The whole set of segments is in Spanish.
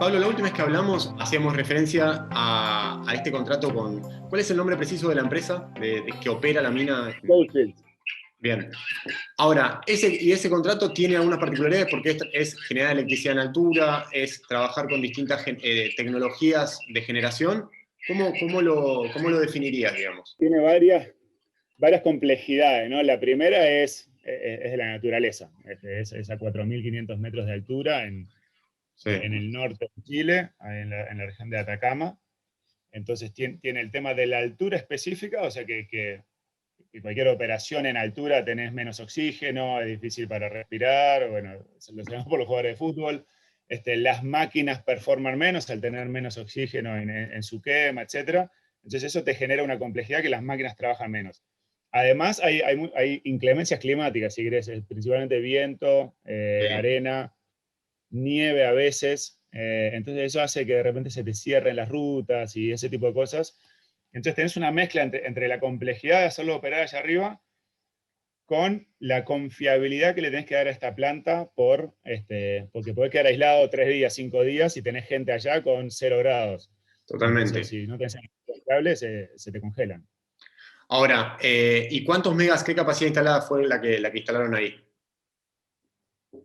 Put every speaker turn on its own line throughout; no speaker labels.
Pablo, la última vez que hablamos hacíamos referencia a este contrato con... ¿Cuál es el nombre preciso de la empresa de que opera la mina?
Goldfield.
Bien. Ahora, ese contrato tiene algunas particularidades porque es generar electricidad en altura, es trabajar con distintas tecnologías de generación. ¿Cómo lo definirías, digamos?
Tiene varias complejidades, ¿no? La primera es de la naturaleza. Es a 4.500 metros de altura
Sí.
en el norte de Chile, en la región de Atacama. Entonces tiene el tema de la altura específica, o sea que cualquier operación en altura tenés menos oxígeno, es difícil para respirar, bueno, lo sabemos por los jugadores de fútbol. Las máquinas performan menos al tener menos oxígeno en su quema, etc. Entonces eso te genera una complejidad que las máquinas trabajan menos. Además hay inclemencias climáticas, si querés, principalmente viento,
Sí.
arena, nieve a veces. Entonces eso hace que de repente se te cierren las rutas y ese tipo de cosas. Entonces tenés una mezcla entre la complejidad de hacerlo operar allá arriba con la confiabilidad que le tenés que dar a esta planta porque podés quedar aislado 3 días, 5 días y tenés gente allá con 0 grados.
Totalmente.
Entonces, si no tenés confiable, se te congelan.
Ahora, ¿y cuántos megas, qué capacidad instalada fue la que instalaron ahí?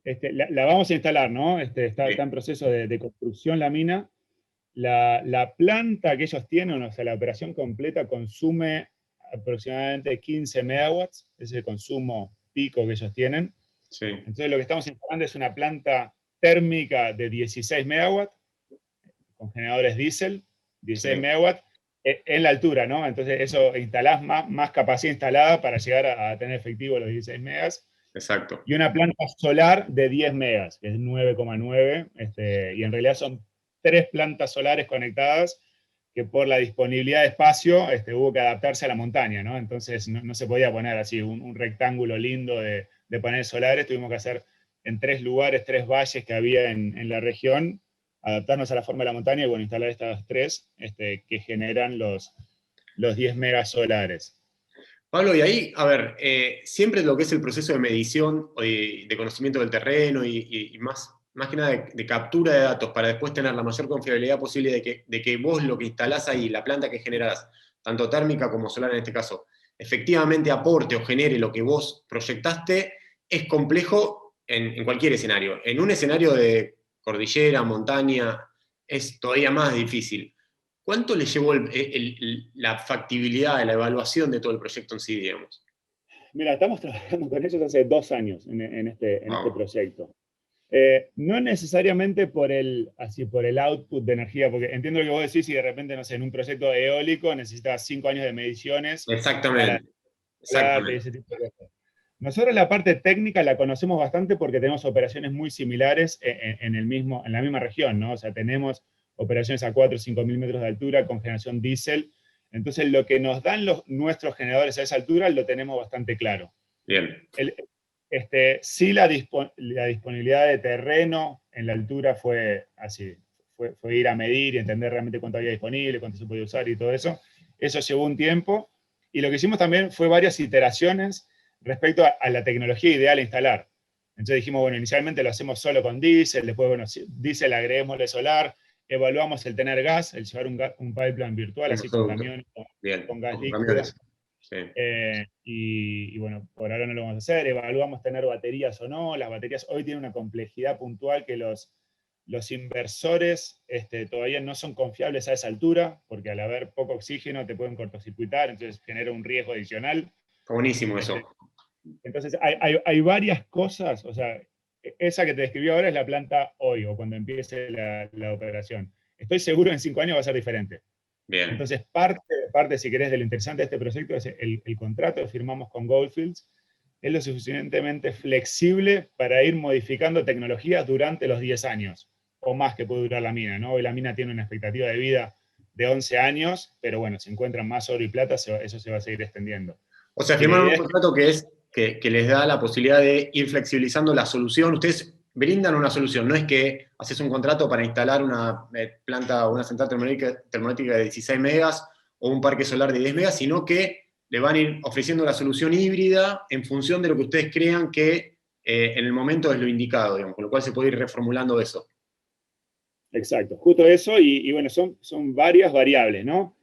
La vamos a instalar, ¿no? Está
Sí.
en proceso de construcción la mina. La planta que ellos tienen, o sea, la operación completa consume aproximadamente 15 megawatts, ese es el consumo pico que ellos tienen.
Sí.
Entonces lo que estamos instalando es una planta térmica de 16 megawatts, con generadores diésel, 16
Sí.
megawatts, en la altura, ¿no? Entonces eso instalás más capacidad instalada para llegar a tener efectivo los 16 megas.
Exacto.
Y una planta solar de 10 megas, que es 9,9, y en realidad son 3 plantas solares conectadas que por la disponibilidad de espacio hubo que adaptarse a la montaña, ¿no? Entonces no se podía poner así un rectángulo lindo de paneles solares, tuvimos que hacer en 3 lugares, 3 valles que había en la región, adaptarnos a la forma de la montaña y bueno, instalar estas 3 que generan los 10 megas solares.
Pablo, y ahí, a ver, siempre lo que es el proceso de medición o de conocimiento del terreno y más que nada de captura de datos para después tener la mayor confiabilidad posible de que vos lo que instalás ahí, la planta que generás, tanto térmica como solar en este caso, efectivamente aporte o genere lo que vos proyectaste, es complejo en cualquier escenario. En un escenario de cordillera, montaña, es todavía más difícil. ¿Cuánto le llevó la factibilidad, la evaluación de todo el proyecto en sí, digamos?
Mira, estamos trabajando con ellos hace 2 años en este proyecto. No necesariamente por el output de energía, porque entiendo lo que vos decís y de repente, no sé, en un proyecto eólico necesitas 5 años de mediciones para
Exactamente.
ese tipo de cosas. Nosotros la parte técnica la conocemos bastante porque tenemos operaciones muy similares en la misma región, ¿no? O sea, tenemos operaciones a 4 o 5 mil metros de altura con generación diésel. Entonces, lo que nos dan nuestros generadores a esa altura lo tenemos bastante claro.
Bien.
Sí, la disponibilidad de terreno en la altura fue así. Fue ir a medir y entender realmente cuánto había disponible, cuánto se podía usar y todo eso. Eso llevó un tiempo. Y lo que hicimos también fue varias iteraciones respecto a la tecnología ideal a instalar. Entonces dijimos, bueno, inicialmente lo hacemos solo con diésel, después, bueno, diésel agreguémosle solar, evaluamos el tener gas, el llevar un pipeline virtual, así con camiones, con gas líquido.
Sí.
Y bueno, por ahora no lo vamos a hacer. Evaluamos tener baterías o no. Las baterías hoy tienen una complejidad puntual que los inversores todavía no son confiables a esa altura, porque al haber poco oxígeno te pueden cortocircuitar, entonces genera un riesgo adicional.
Está buenísimo eso.
Entonces hay varias cosas, o sea, esa que te describí ahora es la planta hoy, o cuando empiece la operación. Estoy seguro en 5 años va a ser diferente.
Bien.
Entonces, parte, si querés, de lo interesante de este proyecto es el contrato que firmamos con Goldfields. Es lo suficientemente flexible para ir modificando tecnologías durante los 10 años, o más que puede durar la mina, ¿no? Hoy la mina tiene una expectativa de vida de 11 años, pero bueno, si encuentran más oro y plata, eso se va a seguir extendiendo.
O sea,
Y la
firmaron un
idea es
contrato que les da la posibilidad de ir flexibilizando la solución. Ustedes brindan una solución, no es que haces un contrato para instalar una planta o una central termoeléctrica de 16 megas o un parque solar de 10 megas, sino que le van a ir ofreciendo la solución híbrida en función de lo que ustedes crean que en el momento es lo indicado, digamos, con lo cual se puede ir reformulando eso.
Exacto, justo eso, y bueno, son varias variables, ¿no?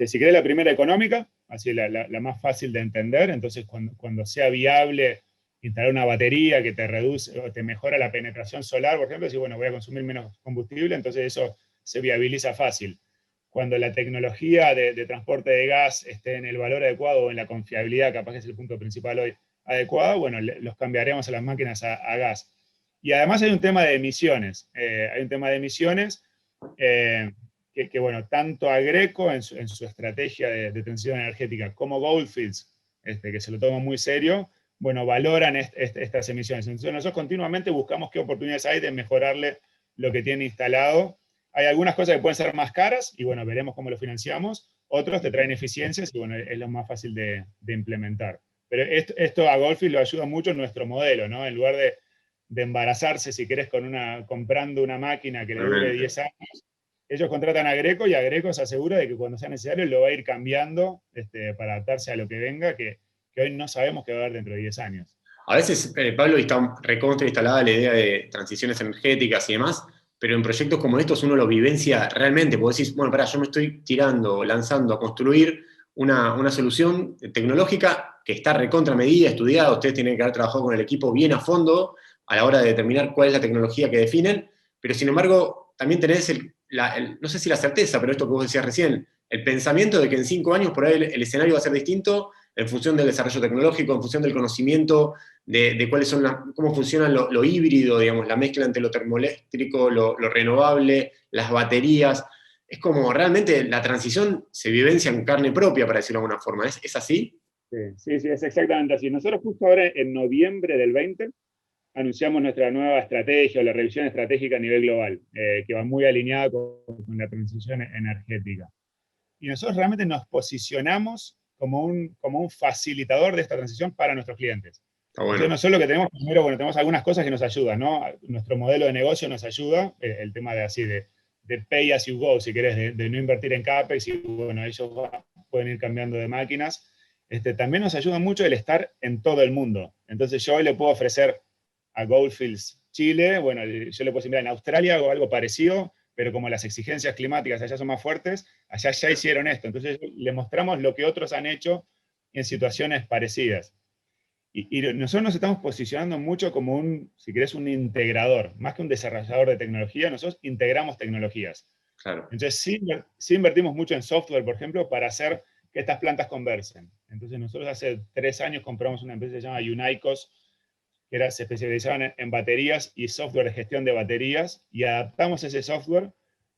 Si querés la primera económica, así la más fácil de entender, entonces cuando sea viable instalar una batería que te reduce o te mejora la penetración solar, por ejemplo, si bueno, voy a consumir menos combustible, entonces eso se viabiliza fácil. Cuando la tecnología de transporte de gas esté en el valor adecuado o en la confiabilidad, capaz que es el punto principal hoy, adecuado, bueno, los cambiaremos a las máquinas a gas. Y además hay un tema de emisiones. Hay un tema de emisiones bueno, tanto Agreco en su estrategia de transición energética como Goldfields, que se lo toma muy serio, bueno, valoran estas emisiones. Entonces nosotros continuamente buscamos qué oportunidades hay de mejorarle lo que tiene instalado. Hay algunas cosas que pueden ser más caras y bueno, veremos cómo lo financiamos. Otros te traen eficiencias y bueno, es lo más fácil de implementar. Pero esto a Goldfields lo ayuda mucho en nuestro modelo, ¿no? En lugar de embarazarse, si querés, comprando una máquina que le dure 10 años, ellos contratan a Greco y a Greco se asegura de que cuando sea necesario lo va a ir cambiando para adaptarse a lo que venga, que hoy no sabemos que va a haber dentro de 10 años.
A veces, Pablo, está recontra instalada la idea de transiciones energéticas y demás, pero en proyectos como estos uno lo vivencia realmente, porque decís, bueno, pará, yo me estoy tirando, lanzando a construir una solución tecnológica que está recontra medida, estudiada, ustedes tienen que haber trabajado con el equipo bien a fondo a la hora de determinar cuál es la tecnología que definen, pero sin embargo también tenés no sé si la certeza, pero esto que vos decías recién, el pensamiento de que en 5 años por ahí el escenario va a ser distinto en función del desarrollo tecnológico, en función del conocimiento de cuáles son cómo funciona lo híbrido, digamos, la mezcla entre lo termoeléctrico, lo renovable, las baterías. Es como realmente la transición se vivencia en carne propia, para decirlo de alguna forma. ¿Es así?
Sí, es exactamente así. Nosotros justo ahora en noviembre del 20 anunciamos nuestra nueva estrategia o la revisión estratégica a nivel global, que va muy alineada con la transición energética. Y nosotros realmente nos posicionamos como un facilitador de esta transición para nuestros clientes.
Está
Entonces,
bueno.
nosotros lo que tenemos, primero, bueno, tenemos algunas cosas que nos ayudan, ¿no? Nuestro modelo de negocio nos ayuda, el tema de pay as you go, si querés, de no invertir en CAPEX, y bueno, ellos pueden ir cambiando de máquinas. También nos ayuda mucho el estar en todo el mundo. Entonces, yo hoy le puedo ofrecer a Goldfields Chile, bueno, yo le puedo decir, mira, en Australia hago algo parecido, pero como las exigencias climáticas allá son más fuertes, allá ya hicieron esto. Entonces le mostramos lo que otros han hecho en situaciones parecidas. Y nosotros nos estamos posicionando mucho como si querés, un integrador, más que un desarrollador de tecnología, nosotros integramos tecnologías.
Claro.
Entonces sí invertimos mucho en software, por ejemplo, para hacer que estas plantas conversen. Entonces nosotros hace 3 años compramos una empresa que se llama Unicos, que se especializaban en baterías y software de gestión de baterías, y adaptamos ese software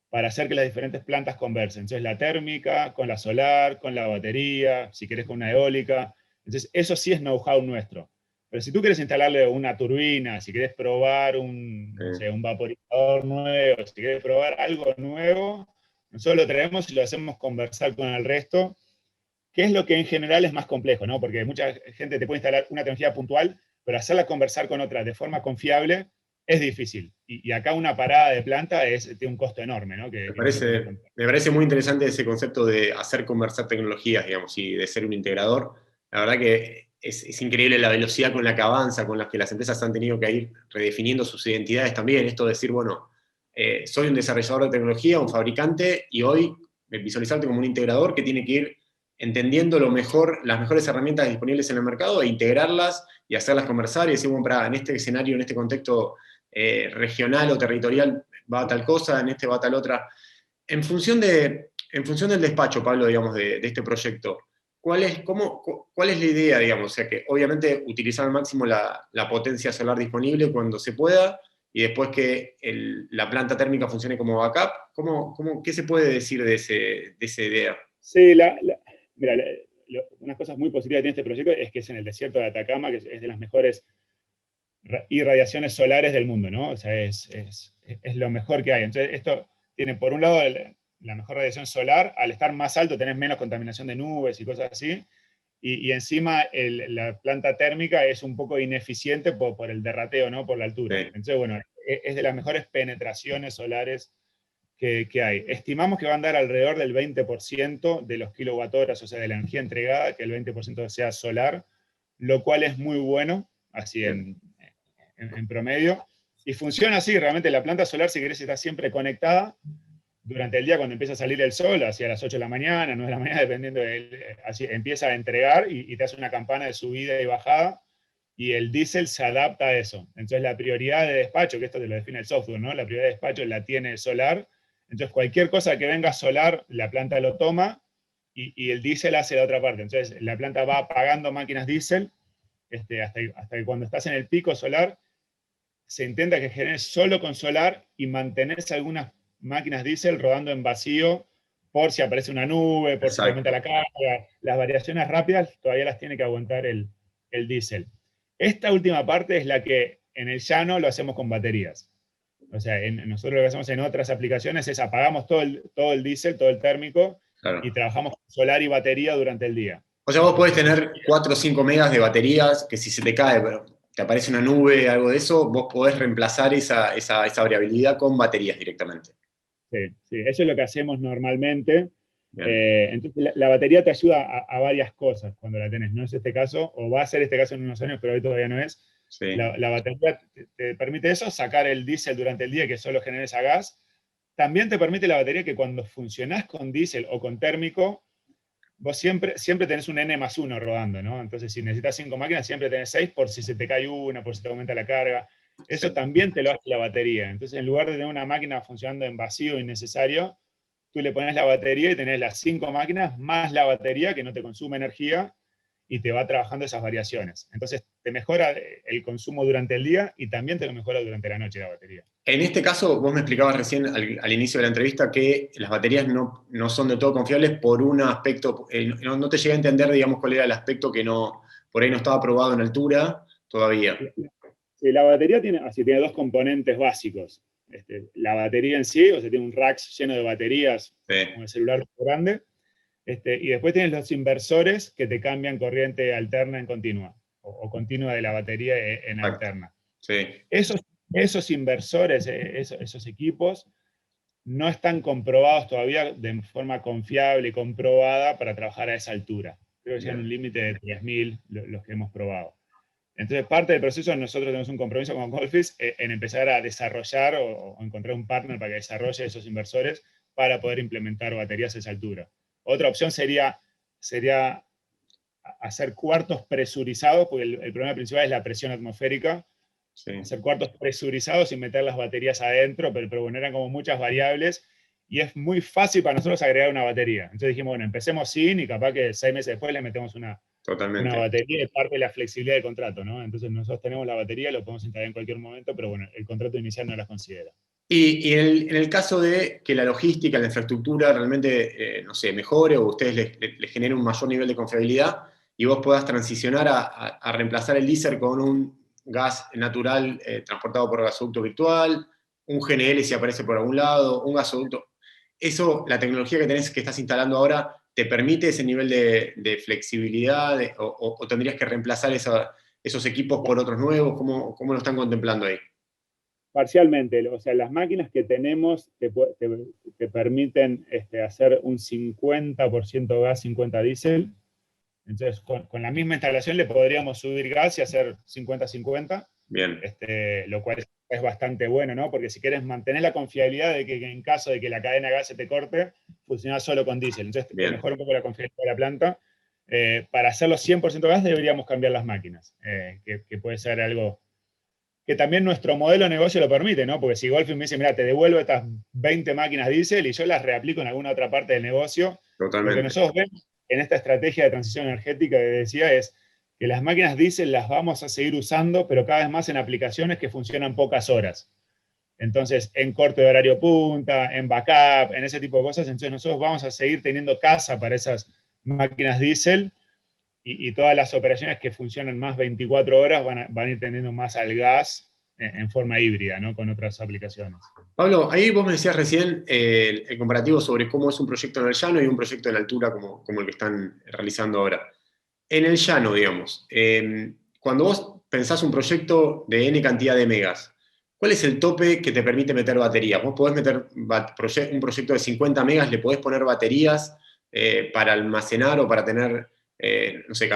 para hacer que las diferentes plantas conversen. Entonces, la térmica, con la solar, con la batería, si querés con una eólica. Entonces, eso sí es know-how nuestro. Pero si tú quieres instalarle una turbina, si quieres probar no sé, un vaporizador nuevo, si quieres probar algo nuevo, nosotros lo traemos y lo hacemos conversar con el resto, que es lo que en general es más complejo, ¿no? Porque mucha gente te puede instalar una tecnología puntual, pero hacerla conversar con otra de forma confiable es difícil. Y acá una parada de planta tiene un costo enorme, ¿no?
Me
Que no se puede
parece,
contar.
me parece muy interesante ese concepto de hacer conversar tecnologías, digamos, y de ser un integrador. La verdad que es increíble la velocidad con la que avanza, con la que las empresas han tenido que ir redefiniendo sus identidades también. Esto de decir, bueno, soy un desarrollador de tecnología, un fabricante, y hoy visualizarte como un integrador que tiene que ir entendiendo las mejores herramientas disponibles en el mercado e integrarlas y hacerlas conversar y decir, bueno, en este escenario, en este contexto regional o territorial va a tal cosa, en este va a tal otra. En función del despacho, Pablo, digamos, de este proyecto, ¿cuál es la idea, digamos? O sea, que obviamente utilizar al máximo la potencia solar disponible cuando se pueda, y después que la planta térmica funcione como backup. ¿Qué se puede decir de esa idea?
Sí, mira, unas cosas muy positivas que tiene este proyecto es que es en el desierto de Atacama, que es de las mejores irradiaciones solares del mundo, ¿no? O sea, es lo mejor que hay. Entonces, esto tiene, por un lado, la mejor radiación solar. Al estar más alto tenés menos contaminación de nubes y cosas así. Y encima la planta térmica es un poco ineficiente por el derrateo, ¿no? Por la altura.
Sí.
Entonces, bueno, es de las mejores penetraciones solares que hay. Estimamos que va a andar alrededor del 20% de los kilowatt-horas, o sea, de la energía entregada, que el 20% sea solar, lo cual es muy bueno, así
Bien.
en promedio. Y funciona así, realmente la planta solar, si querés, está siempre conectada durante el día cuando empieza a salir el sol, hacia las 8 de la mañana, 9 de la mañana, dependiendo así empieza a entregar y te hace una campana de subida y bajada, y el diésel se adapta a eso. Entonces la prioridad de despacho, que esto te lo define el software, ¿no? La prioridad de despacho la tiene el solar, entonces cualquier cosa que venga solar, la planta lo toma, y el diésel hace la otra parte. Entonces la planta va apagando máquinas diésel hasta que cuando estás en el pico solar, se intenta que generes solo con solar y mantenés algunas máquinas diésel rodando en vacío por si aparece una nube, por si te aumenta
Exacto.
la carga. Las variaciones rápidas todavía las tiene que aguantar el diésel. Esta última parte es la que en el llano lo hacemos con baterías. O sea, nosotros lo que hacemos en otras aplicaciones es apagamos todo el diésel, todo el térmico, y
Claro.
trabajamos con solar y batería durante el día.
O sea, vos podés tener 4 o 5 megas de baterías que si se te cae, pero te aparece una nube, algo de eso, vos podés reemplazar esa variabilidad con baterías directamente.
Sí, sí, eso es lo que hacemos normalmente.
Bien.
Entonces, la batería te ayuda a varias cosas cuando la tenés. No es este caso, o va a ser este caso en unos años, pero hoy todavía no es.
Sí.
La batería te permite eso, sacar el diésel durante el día que solo generes a gas. También te permite la batería que cuando funcionás con diésel o con térmico, vos siempre tenés un N+1 rodando, ¿no? Entonces, si necesitas 5 máquinas, siempre tenés 6 por si se te cae una, por si te aumenta la carga.
Sí.
Eso también te lo hace la batería. Entonces, en lugar de tener una máquina funcionando en vacío innecesario, tú le pones la batería y tenés las 5 máquinas más la batería que no te consume energía y te va trabajando esas variaciones. Entonces, te mejora el consumo durante el día y también te lo mejora durante la noche la batería.
En este caso, vos me explicabas recién al inicio de la entrevista que las baterías no son de todo confiables por un aspecto, no te llegué a entender, digamos, cuál era el aspecto que por ahí no estaba probado en altura todavía.
La batería tiene dos componentes básicos. La batería en sí, o sea, tiene un rack lleno de baterías,
Sí.
como el celular grande, y después tienes los inversores que te cambian corriente alterna en continua, o continua de la batería en
Exacto.
alterna.
Sí.
Esos inversores, esos equipos, no están comprobados todavía de forma confiable y comprobada para trabajar a esa altura. Creo que sean un límite de 3000 los que hemos probado. Entonces, parte del proceso, nosotros tenemos un compromiso con Goldfish en empezar a desarrollar o encontrar un partner para que desarrolle esos inversores para poder implementar baterías a esa altura. Otra opción sería hacer cuartos presurizados, porque el problema principal es la presión atmosférica. Sí. Hacer cuartos presurizados y meter las baterías adentro, pero bueno, eran como muchas variables y es muy fácil para nosotros agregar una batería. Entonces dijimos, bueno, empecemos sin y capaz que 6 meses después le metemos una batería de parte de la flexibilidad del contrato, ¿no? Entonces nosotros tenemos la batería, lo podemos instalar en cualquier momento, pero bueno, el contrato inicial no las considera.
Y en el caso de que la logística, la infraestructura realmente, no sé, mejore o ustedes les generen un mayor nivel de confiabilidad y vos puedas transicionar a reemplazar el diésel con un gas natural transportado por gasoducto virtual, un GNL si aparece por algún lado, un gasoducto. Eso, la tecnología que estás instalando ahora, ¿te permite ese nivel de flexibilidad o tendrías que reemplazar esos equipos por otros nuevos? ¿Cómo lo están contemplando ahí?
Parcialmente, o sea, las máquinas que tenemos te permiten hacer un 50% gas, 50 diésel. Entonces, con la misma instalación le podríamos subir gas y hacer 50-50.
Bien.
Lo cual es bastante bueno, ¿no? Porque si quieres mantener la confiabilidad de que en caso de que la cadena de gas se te corte, funciona solo con diésel. Entonces, te mejora un poco la confiabilidad de la planta. Para hacerlo 100% gas deberíamos cambiar las máquinas, que puede ser algo que también nuestro modelo de negocio lo permite, ¿no? Porque si Goldfish me dice, mira, te devuelvo estas 20 máquinas diésel y yo las reaplico en alguna otra parte del negocio,
Totalmente.
Lo que nosotros vemos en esta estrategia de transición energética que decía es que las máquinas diésel las vamos a seguir usando, pero cada vez más en aplicaciones que funcionan pocas horas. Entonces, en corte de horario punta, en backup, en ese tipo de cosas, entonces nosotros vamos a seguir teniendo casa para esas máquinas diésel y todas las operaciones que funcionan más 24 horas van a ir teniendo más al gas en forma híbrida, ¿no? Con otras aplicaciones.
Pablo, ahí vos me decías recién el comparativo sobre cómo es un proyecto en el llano y un proyecto en altura como el que están realizando ahora. En el llano, digamos, cuando vos pensás un proyecto de N cantidad de megas, ¿cuál es el tope que te permite meter baterías? Vos podés meter un proyecto de 50 megas, le podés poner baterías para almacenar o para tener, no sé,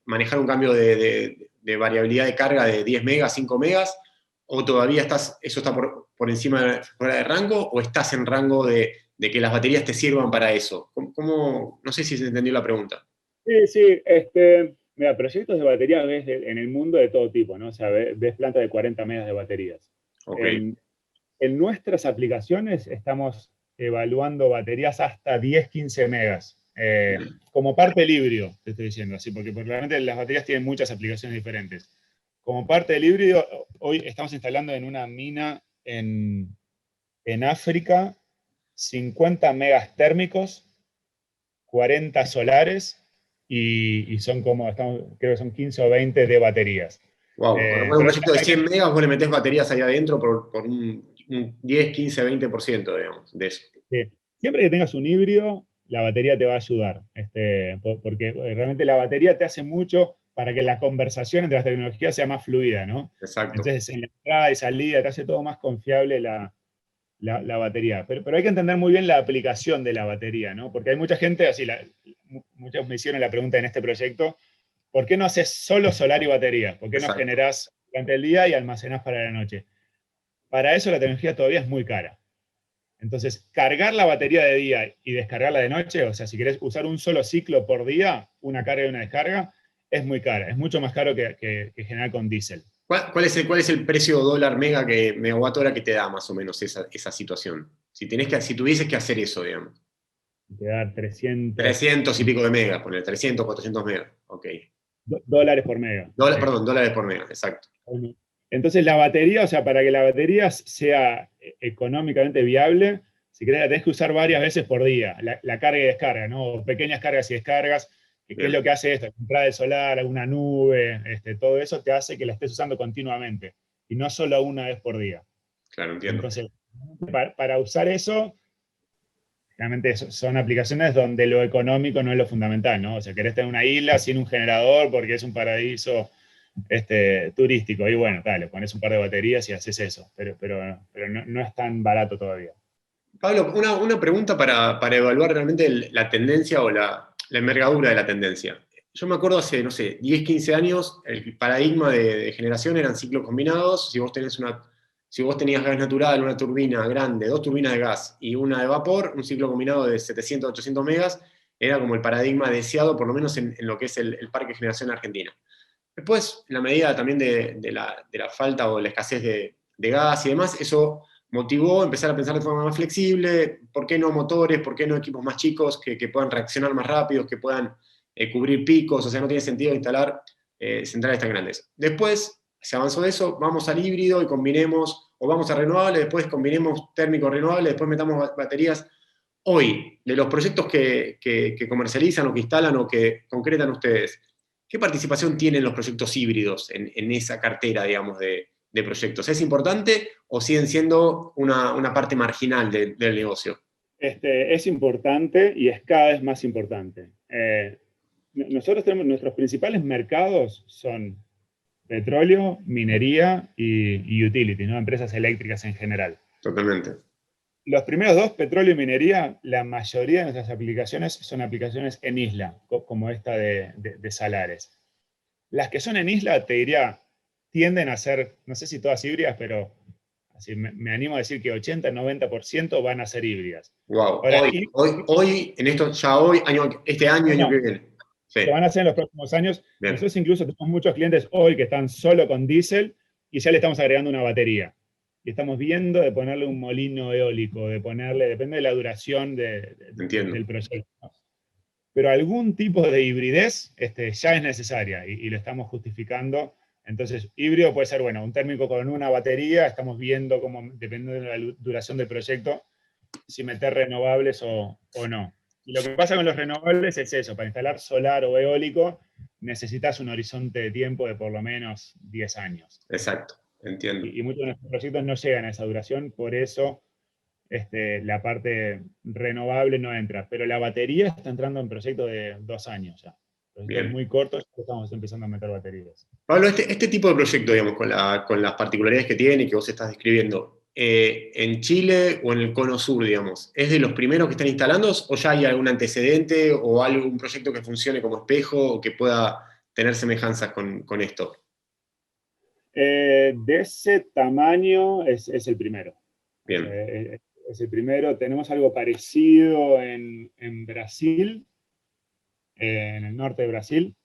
manejar un cambio de variabilidad de carga de 10 megas, 5 megas, ¿O todavía eso está por encima, fuera de rango, o estás en rango de que las baterías te sirvan para eso? No sé si se entendió la pregunta.
Sí, sí, mira, proyectos de batería ves en el mundo de todo tipo, ¿no? O sea, ves plantas de 40 megas de baterías.
Ok,
En nuestras aplicaciones estamos evaluando baterías hasta 10, 15 megas, como parte del híbrido, te estoy diciendo así, porque realmente las baterías tienen muchas aplicaciones diferentes. Como parte del híbrido, hoy estamos instalando en una mina en África 50 megas térmicos, 40 solares y son creo que son 15 o 20 de baterías.
wow. Con lo cual, un
Pero
proyecto de 100 megas, vos le metés baterías ahí adentro por un 10, 15, 20%, digamos, de eso.
siempre que tengas un híbrido, la batería te va a ayudar, porque realmente la batería te hace mucho para que la conversación entre las tecnologías sea más fluida, ¿no?
Exacto.
Entonces, en la entrada y salida te hace todo más confiable la batería. Pero hay que entender muy bien la aplicación de la batería, ¿no? Porque hay mucha gente, muchos me hicieron la pregunta en este proyecto, ¿por qué no haces solo solar y batería? ¿Por qué no
Exacto.
generás durante el día y almacenás para la noche? Para eso la tecnología todavía es muy cara. Entonces, cargar la batería de día y descargarla de noche, o sea, si querés usar un solo ciclo por día, una carga y una descarga, es muy cara. Es mucho más caro que generar con diésel.
¿Cuál es el precio dólar megawatt hora que te da más o menos esa situación? Si tuvieses que hacer eso, digamos.
Te da 300
300 y pico de megas, poner 300, 400 megas. Ok.
dólares por mega. Sí.
Perdón, dólares por mega, exacto.
Entonces la batería, o sea, para que la batería sea económicamente viable, si querés la tenés que usar varias veces por día, la carga y descarga, ¿no? O pequeñas cargas y descargas, que es
Bien,
lo que hace esto, la entrada de solar, alguna nube, todo eso te hace que la estés usando continuamente, y no solo una vez por día.
claro, entiendo.
Entonces, para usar eso, realmente son aplicaciones donde lo económico no es lo fundamental, ¿no? O sea, querés tener una isla sin un generador porque es un paraíso turístico. Y bueno, le pones un par de baterías y haces eso. Pero no es tan barato todavía.
Pablo, una pregunta para evaluar realmente la tendencia o la envergadura de la tendencia. Yo me acuerdo hace, no sé, 10, 15 años, el paradigma de generación eran ciclos combinados. Si vos tenías gas natural, una turbina grande, dos turbinas de gas y una de vapor, un ciclo combinado de 700, 800 megas, era como el paradigma deseado, por lo menos en lo que es el parque de generación argentina. Después, en la medida también de la falta o la escasez de gas y demás, eso motivó empezar a pensar de forma más flexible, ¿por qué no motores? ¿Por qué no equipos más chicos que puedan reaccionar más rápido, que puedan cubrir picos? O sea, no tiene sentido instalar centrales tan grandes. Después se avanzó de eso, vamos al híbrido y combinemos, o vamos a renovables, después combinemos térmico renovable, después metamos baterías. Hoy, de los proyectos que comercializan o que instalan o que concretan ustedes, ¿qué participación tienen los proyectos híbridos en esa cartera, digamos, de proyectos? ¿Es importante o siguen siendo una parte marginal del negocio?
Es importante y es cada vez más importante. Nosotros tenemos nuestros principales mercados son petróleo, minería y utility, ¿no? Empresas eléctricas en general.
Totalmente.
Los primeros dos, petróleo y minería, la mayoría de nuestras aplicaciones son aplicaciones en isla, como esta de Salares. Las que son en isla, te diría, tienden a ser, no sé si todas híbridas, pero así me animo a decir que 80-90% van a ser híbridas.
Wow.
Ahora,
Hoy, en esto, ya hoy, este año que
no,
viene. Sí,
se van a hacer en los próximos años.
bien.
Nosotros incluso tenemos muchos clientes hoy que están solo con diésel y ya le estamos agregando una batería. Y estamos viendo de ponerle un molino eólico, depende de la duración
Entiendo.
del proyecto. Pero algún tipo de hibridez ya es necesaria y lo estamos justificando. Entonces, híbrido puede ser, bueno, un térmico con una batería, estamos viendo cómo, dependiendo de la duración del proyecto, si meter renovables o no. Y lo que pasa con los renovables es eso, para instalar solar o eólico necesitas un horizonte de tiempo de por lo menos 10 años.
Exacto, entiendo.
Y muchos de nuestros proyectos no llegan a esa duración, por eso la parte renovable no entra. Pero la batería está entrando en proyectos de 2 años ya. Proyectos
Bien.
muy cortos, ya estamos empezando a meter baterías.
Pablo, este tipo de proyecto, digamos, con las particularidades que tiene y que vos estás describiendo, en Chile o en el Cono Sur, digamos, ¿es de los primeros que están instalando o ya hay algún antecedente o algún proyecto que funcione como espejo o que pueda tener semejanzas con esto?
De ese tamaño es el primero. O sea,
Bien,
es el primero. Tenemos algo parecido en Brasil, en el norte de Brasil,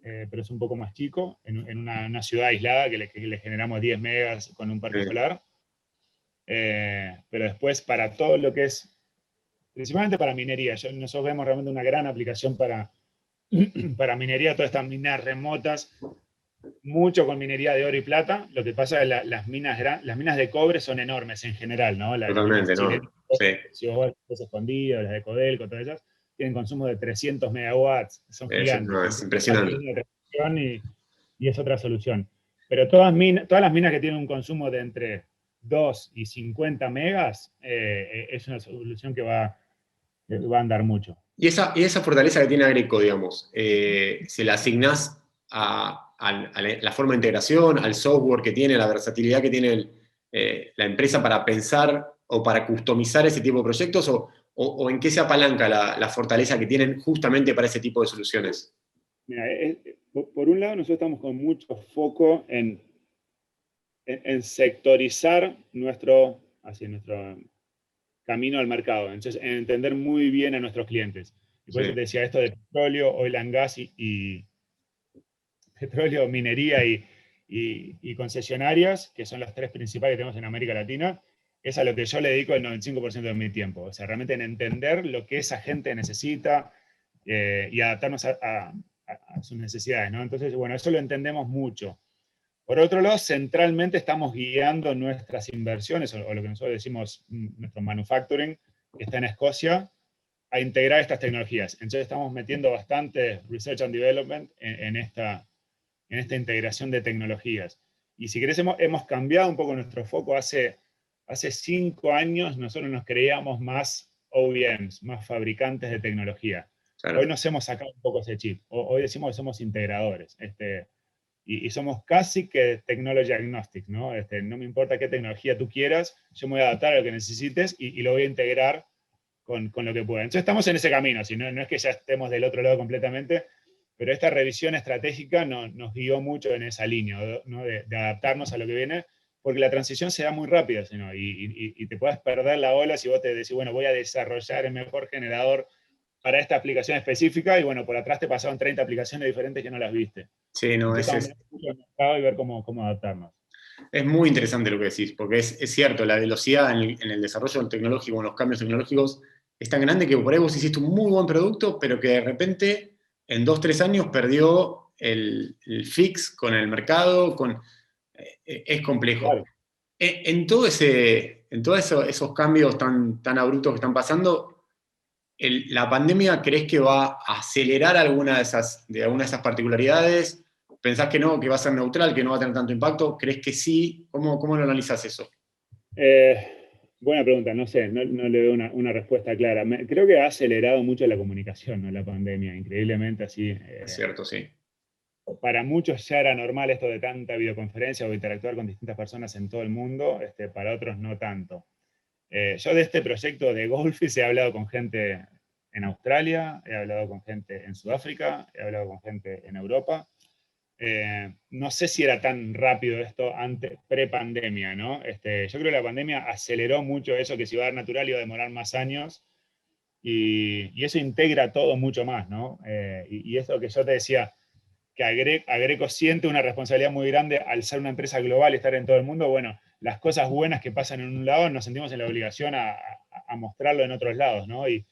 pero es un poco más chico, en una ciudad aislada que le generamos 10 megas con un parque
bien,
solar. Pero después para todo lo que es, principalmente para minería, nosotros vemos realmente una gran aplicación para minería, todas estas minas remotas, mucho con minería de oro y plata. Lo que pasa es que las minas de cobre son enormes en general, ¿no? Las minas
totalmente,
chilenas,
¿no? Sí,
si vos ves escondidas, las de Codelco, todas ellas, tienen consumo de 300 megawatts, son gigantes.
no, es
Entonces, hay que ir
impresionante.
a una transición y es otra solución. Pero todas las minas que tienen un consumo de entre 2 y 50 megas, es una solución que va a andar mucho.
Y esa fortaleza que tiene Agreco, digamos, se la asignás a la forma de integración, al software que tiene, la versatilidad que tiene la empresa para pensar o para customizar ese tipo de proyectos, o en qué se apalanca la fortaleza que tienen justamente para ese tipo de soluciones.
Mira, por un lado, nosotros estamos con mucho foco en sectorizar nuestro camino al mercado, entonces en entender muy bien a nuestros clientes. Y por eso
Sí,
te decía esto de petróleo, oil and gas y petróleo, minería y concesionarias, que son las tres principales que tenemos en América Latina, es a lo que yo le dedico el 95% de mi tiempo. O sea, realmente en entender lo que esa gente necesita y adaptarnos a sus necesidades, ¿no? Entonces, bueno, eso lo entendemos mucho. Por otro lado, centralmente estamos guiando nuestras inversiones, o lo que nosotros decimos nuestro manufacturing, que está en Escocia, a integrar estas tecnologías. Entonces estamos metiendo bastante research and development en esta integración de tecnologías. Y si querés, hemos cambiado un poco nuestro foco. Hace 5 años nosotros nos creíamos más OEMs, más fabricantes de tecnología. Hoy
claro.
nos hemos sacado un poco ese chip. Hoy decimos que somos integradores. Y somos casi que technology agnostic, ¿no? No me importa qué tecnología tú quieras, yo me voy a adaptar a lo que necesites y lo voy a integrar con lo que pueda. Entonces estamos en ese camino, si no es que ya estemos del otro lado completamente, pero esta revisión estratégica nos guió mucho en esa línea, ¿no? De adaptarnos a lo que viene, porque la transición se da muy rápida, ¿no? Y te puedes perder la ola si vos te decís, bueno, voy a desarrollar el mejor generador para esta aplicación específica, y bueno, por atrás te pasaron 30 aplicaciones diferentes que no las viste.
Sí, no,
Entonces estamos mirando mucho el mercado y ver cómo adaptarnos.
es muy interesante lo que decís, porque es cierto, la velocidad en el desarrollo tecnológico, en los cambios tecnológicos, es tan grande que por ahí vos hiciste un muy buen producto, pero que de repente en 2, 3 años perdió el fix con el mercado, es complejo.
Claro.
En todos esos cambios tan abruptos que están pasando, ¿la pandemia crees que va a acelerar alguna de esas particularidades? ¿Pensás que no, que va a ser neutral, que no va a tener tanto impacto? ¿Crees que sí? ¿Cómo lo analizás eso?
Eh, Buena pregunta, no sé, no le veo una respuesta clara. Creo que ha acelerado mucho la comunicación, ¿no? La pandemia, increíblemente así.
Es cierto, sí.
Para muchos ya era normal esto de tanta videoconferencia o interactuar con distintas personas en todo el mundo, para otros no tanto. Yo de este proyecto de Goldfish he hablado con gente en Australia, he hablado con gente en Sudáfrica, he hablado con gente en Europa. No sé si era tan rápido esto antes, pre-pandemia, ¿no? Yo creo que la pandemia aceleró mucho eso, que si iba a dar natural iba a demorar más años, y eso integra todo mucho más, ¿no? Y eso que yo te decía, que Agreco siente una responsabilidad muy grande al ser una empresa global y estar en todo el mundo. Bueno, las cosas buenas que pasan en un lado nos sentimos en la obligación a mostrarlo en otros lados, ¿no? Y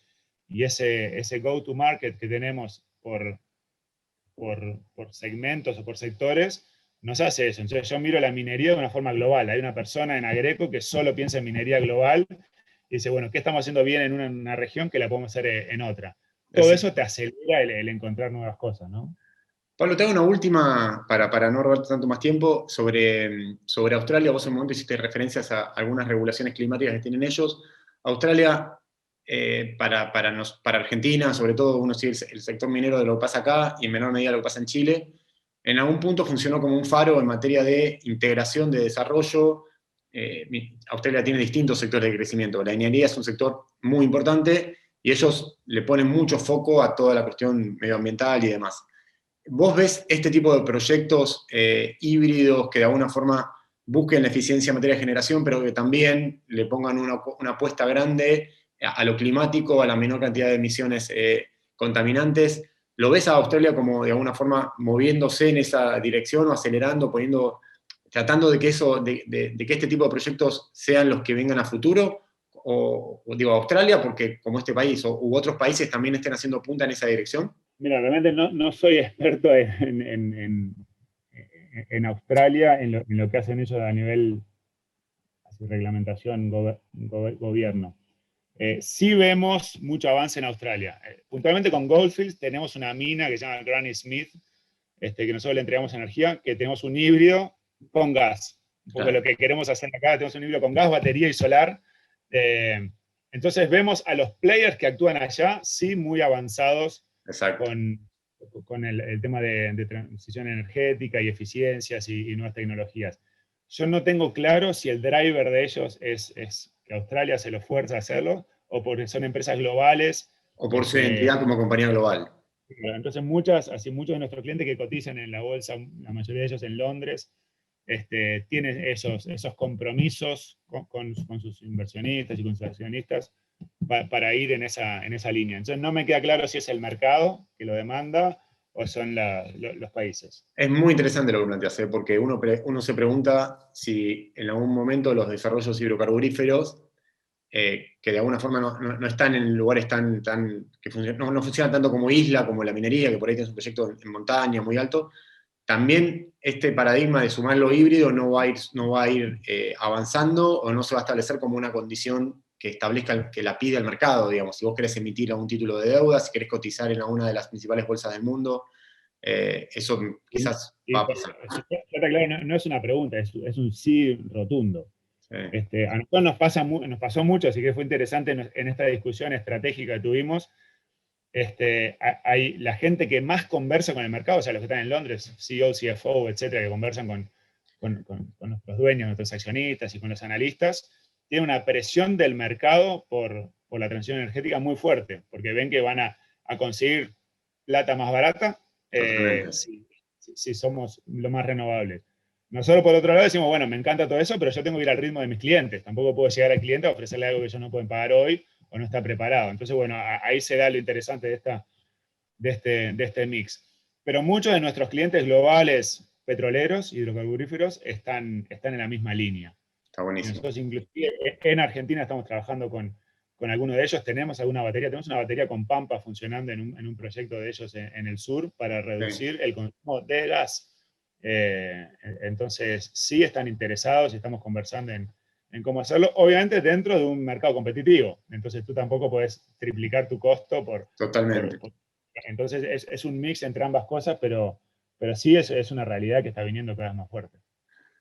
ese go-to-market que tenemos por segmentos o por sectores, nos hace eso. Entonces yo miro la minería de una forma global. Hay una persona en Agreco que solo piensa en minería global y dice, bueno, ¿qué estamos haciendo bien en una región que la podemos hacer en otra? Todo
Es-
eso te acelera el encontrar nuevas cosas, ¿no?
Pablo, te hago una última para no robarte tanto más tiempo sobre Australia. Vos en un momento hiciste referencias a algunas regulaciones climáticas que tienen ellos. Australia, para Argentina, sobre todo, uno sigue el sector minero de lo que pasa acá y en menor medida lo que pasa en Chile. En algún punto funcionó como un faro en materia de integración, de desarrollo. Australia tiene distintos sectores de crecimiento. La ingeniería es un sector muy importante y ellos le ponen mucho foco a toda la cuestión medioambiental y demás. ¿Vos ves este tipo de proyectos híbridos que de alguna forma busquen la eficiencia en materia de generación, pero que también le pongan una apuesta grande a lo climático, a la menor cantidad de emisiones contaminantes? ¿Lo ves a Australia como de alguna forma moviéndose en esa dirección o acelerando, tratando de que de que este tipo de proyectos sean los que vengan a futuro? O digo Australia, porque como este país u otros países también estén haciendo punta en esa dirección.
Mira, realmente no soy experto en Australia, en lo que hacen ellos a nivel así, reglamentación, gobierno. Sí vemos mucho avance en Australia. Puntualmente con Goldfields tenemos una mina que se llama Granny Smith, que nosotros le entregamos energía, que tenemos un híbrido con gas. Un poco lo que queremos hacer acá, tenemos un híbrido con gas, batería y solar. Entonces vemos a los players que actúan allá, sí, muy avanzados.
Exacto.
Con el tema de transición energética y eficiencias y nuevas tecnologías. Yo no tengo claro si el driver de ellos es que Australia se lo fuerza a hacerlo o porque son empresas globales.
O por su identidad como compañía global.
Entonces, muchos de nuestros clientes que cotizan en la bolsa, la mayoría de ellos en Londres, tienen esos compromisos con sus inversionistas y con sus accionistas para ir en esa línea. Entonces, no me queda claro si es el mercado que lo demanda o son los países.
Es muy interesante lo que planteas, porque uno se pregunta si en algún momento los desarrollos hidrocarburíferos, que de alguna forma no están en lugares que no funcionan tanto como isla, como la minería, que por ahí tienes un proyecto en montaña muy alto, también este paradigma de sumar lo híbrido no va a ir avanzando o no se va a establecer como una condición que establezca, que la pide el mercado, digamos. Si vos querés emitir algún título de deuda, si querés cotizar en alguna de las principales bolsas del mundo, eso quizás va a pasar.
Claro, no es una pregunta, es un sí rotundo.
Sí.
A nosotros nos pasó mucho, así que fue interesante en esta discusión estratégica que tuvimos. Hay la gente que más conversa con el mercado, o sea, los que están en Londres, CEO, CFO, etcétera, que conversan con nuestros dueños, nuestros accionistas y con los analistas, tiene una presión del mercado por la transición energética muy fuerte, porque ven que van a conseguir plata más barata si somos lo más renovables. Nosotros, por otro lado, decimos, bueno, me encanta todo eso, pero yo tengo que ir al ritmo de mis clientes. Tampoco puedo llegar al cliente a ofrecerle algo que ellos no pueden pagar hoy o no está preparado. Entonces, bueno, ahí se da lo interesante de este mix. Pero muchos de nuestros clientes globales petroleros, hidrocarburíferos, están en la misma línea.
Está buenísimo.
Nosotros, inclusive, en Argentina estamos trabajando con algunos de ellos. Tenemos una batería con Pampa funcionando en un proyecto de ellos en el sur para reducir el consumo de gas. Entonces, sí están interesados y estamos conversando en cómo hacerlo, obviamente dentro de un mercado competitivo. Entonces, tú tampoco puedes triplicar tu costo
Totalmente.
Entonces, es un mix entre ambas cosas, pero sí es una realidad que está viniendo cada vez más fuerte.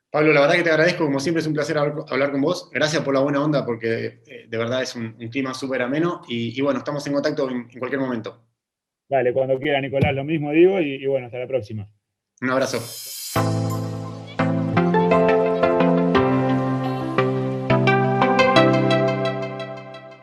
Pablo, la verdad que te agradezco, como siempre es un placer hablar con vos. Gracias por la buena onda, porque de verdad es un clima súper ameno. Y bueno, estamos en contacto en cualquier momento.
Dale, cuando quiera, Nicolás, lo mismo digo y bueno, hasta la próxima.
Un abrazo.